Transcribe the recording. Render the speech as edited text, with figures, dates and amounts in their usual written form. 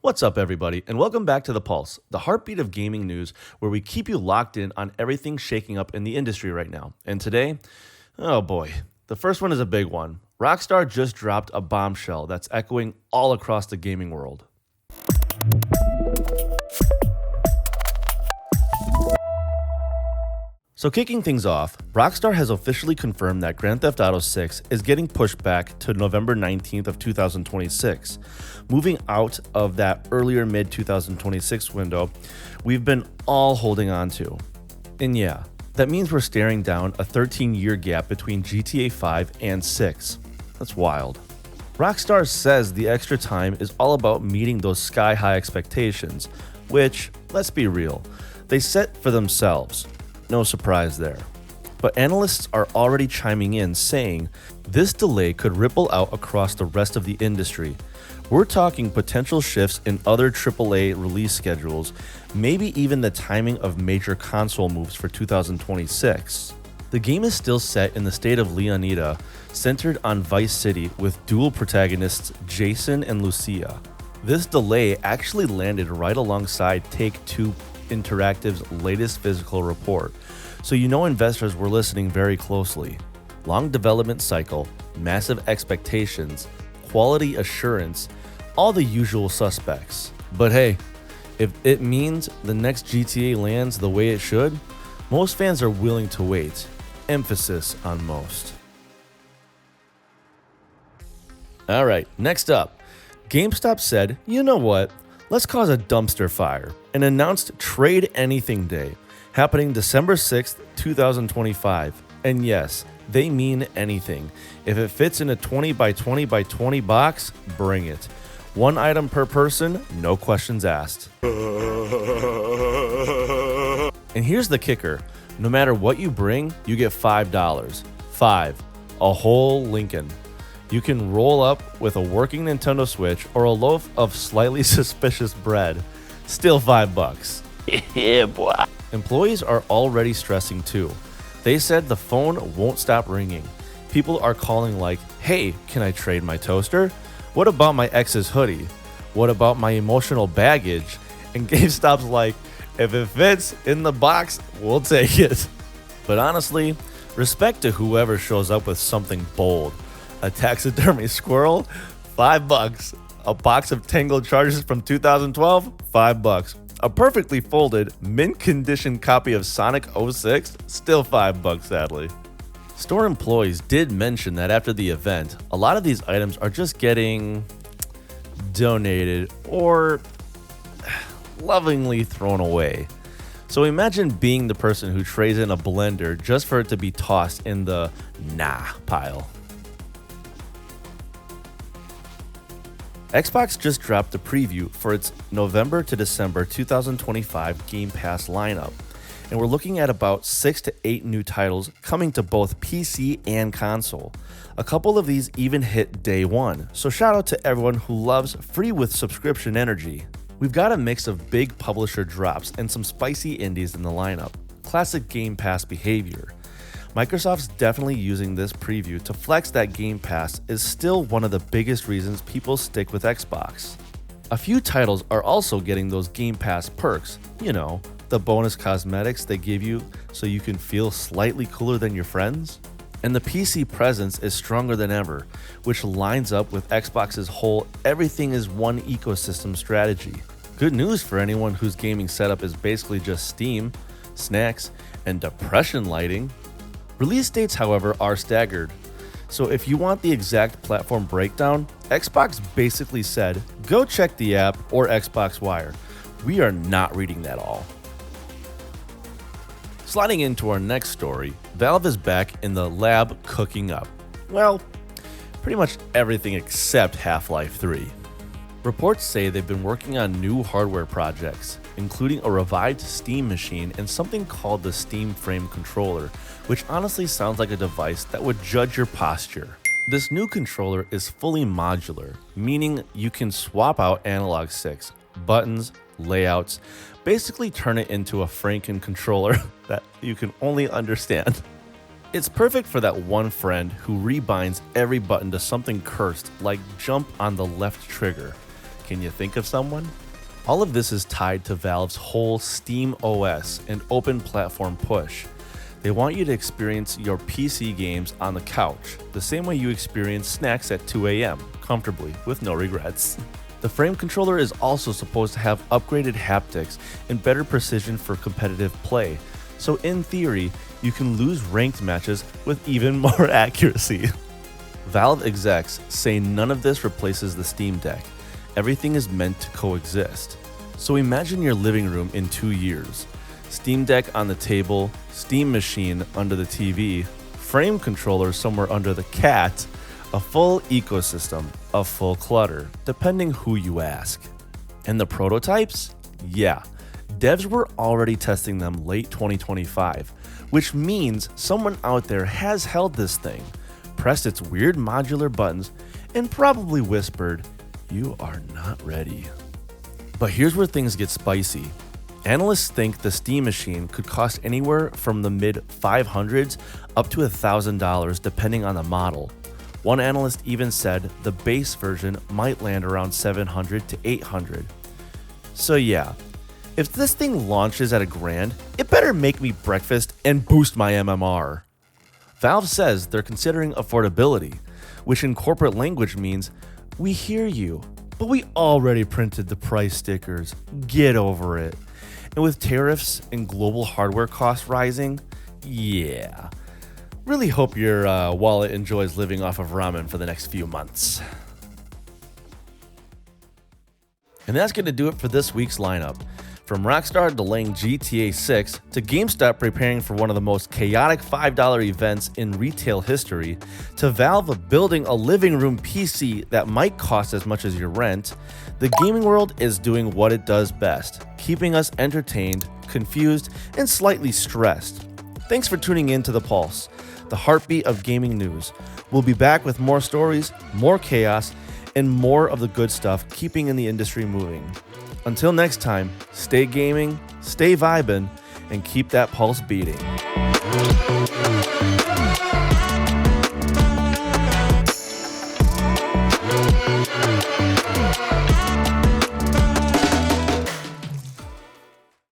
What's up, everybody, and welcome back to The Pulse, the heartbeat of gaming news, where we keep you locked in on everything shaking up in the industry right now. And today, oh boy, the first one is a big one. Rockstar just dropped a bombshell that's echoing all across the gaming world. So kicking things off, Rockstar has officially confirmed that Grand Theft Auto 6 is getting pushed back to November 19th of 2026. Moving out of that earlier mid-2026 window we've been all holding on to. And yeah, that means we're staring down a 13-year gap between GTA 5 and 6. That's wild. Rockstar says the extra time is all about meeting those sky-high expectations, which, let's be real, they set for themselves. No surprise there. But analysts are already chiming in saying this delay could ripple out across the rest of the industry. We're talking potential shifts in other AAA release schedules, maybe even the timing of major console moves for 2026. The game is still set in the state of Leonida, centered on Vice City with dual protagonists Jason and Lucia. This delay actually landed right alongside Take-Two Interactive's latest physical report, so you know investors were listening very closely. Long development cycle, massive expectations, quality assurance, all the usual suspects. But hey, if it means the next GTA lands the way it should, most fans are willing to wait. Emphasis on most. Alright, next up. GameStop said, you know what? Let's cause a dumpster fire and announced Trade Anything Day, happening December 6th, 2025. And yes, they mean anything. If it fits in a 20 by 20 by 20 box, bring it. One item per person, no questions asked. And here's the kicker. No matter what you bring, you get $5. A whole Lincoln. You can roll up with a working Nintendo Switch or a loaf of slightly suspicious bread. Still $5. Yeah, boy. Employees are already stressing too. They said the phone won't stop ringing. People are calling like, hey, can I trade my toaster? What about my ex's hoodie? What about my emotional baggage? And GameStop's like, if it fits in the box, we'll take it. But honestly, respect to whoever shows up with something bold. A taxidermy squirrel, $5. A box of Tangled Chargers from 2012, $5. A perfectly folded, mint condition copy of Sonic 06, still $5 sadly. Store employees did mention that after the event, a lot of these items are just getting donated or lovingly thrown away. So imagine being the person who trades in a blender just for it to be tossed in the nah pile. Xbox just dropped a preview for its November to December 2025 Game Pass lineup, and we're looking at about 6 to 8 new titles coming to both PC and console. A couple of these even hit day one, so shout out to everyone who loves free with subscription energy. We've got a mix of big publisher drops and some spicy indies in the lineup. Classic Game Pass behavior. Microsoft's definitely using this preview to flex that Game Pass is still one of the biggest reasons people stick with Xbox. A few titles are also getting those Game Pass perks, you know, the bonus cosmetics they give you so you can feel slightly cooler than your friends. And the PC presence is stronger than ever, which lines up with Xbox's whole everything is one ecosystem strategy. Good news for anyone whose gaming setup is basically just Steam, snacks, and depression lighting. Release dates, however, are staggered. So if you want the exact platform breakdown, Xbox basically said, go check the app or Xbox Wire. We are not reading that all. Sliding into our next story, Valve is back in the lab cooking up. Well, pretty much everything except Half-Life 3. Reports say they've been working on new hardware projects, including a revived Steam machine and something called the Steam Frame Controller, which honestly sounds like a device that would judge your posture. This new controller is fully modular, meaning you can swap out analog sticks, buttons, layouts, basically turn it into a Franken controller that you can only understand. It's perfect for that one friend who rebinds every button to something cursed like jump on the left trigger. Can you think of someone? All of this is tied to Valve's whole Steam OS and open platform push. They want you to experience your PC games on the couch, the same way you experience snacks at 2 a.m., comfortably, with no regrets. The frame controller is also supposed to have upgraded haptics and better precision for competitive play, so in theory, you can lose ranked matches with even more accuracy. Valve execs say none of this replaces the Steam Deck. Everything is meant to coexist. So imagine your living room in 2 years. Steam Deck on the table, Steam machine under the TV, frame controller somewhere under the cat, a full ecosystem of full clutter, depending who you ask. And the prototypes? Yeah, devs were already testing them late 2025, which means someone out there has held this thing, pressed its weird modular buttons, and probably whispered, "You are not ready." But here's where things get spicy. Analysts think the Steam machine could cost anywhere from the mid-500s up to $1,000 depending on the model. One analyst even said the base version might land around $700 to $800. So yeah, if this thing launches at $1,000, it better make me breakfast and boost my MMR. Valve says they're considering affordability, which in corporate language means, "We hear you, but we already printed the price stickers. Get over it." And with tariffs and global hardware costs rising, yeah. Really hope your wallet enjoys living off of ramen for the next few months. And that's going to do it for this week's lineup. From Rockstar delaying GTA 6 to GameStop preparing for one of the most chaotic $5 events in retail history, to Valve building a living room PC that might cost as much as your rent, the gaming world is doing what it does best, keeping us entertained, confused, and slightly stressed. Thanks for tuning in to The Pulse, the heartbeat of gaming news. We'll be back with more stories, more chaos, and more of the good stuff keeping in the industry moving. Until next time, stay gaming, stay vibing, and keep that pulse beating.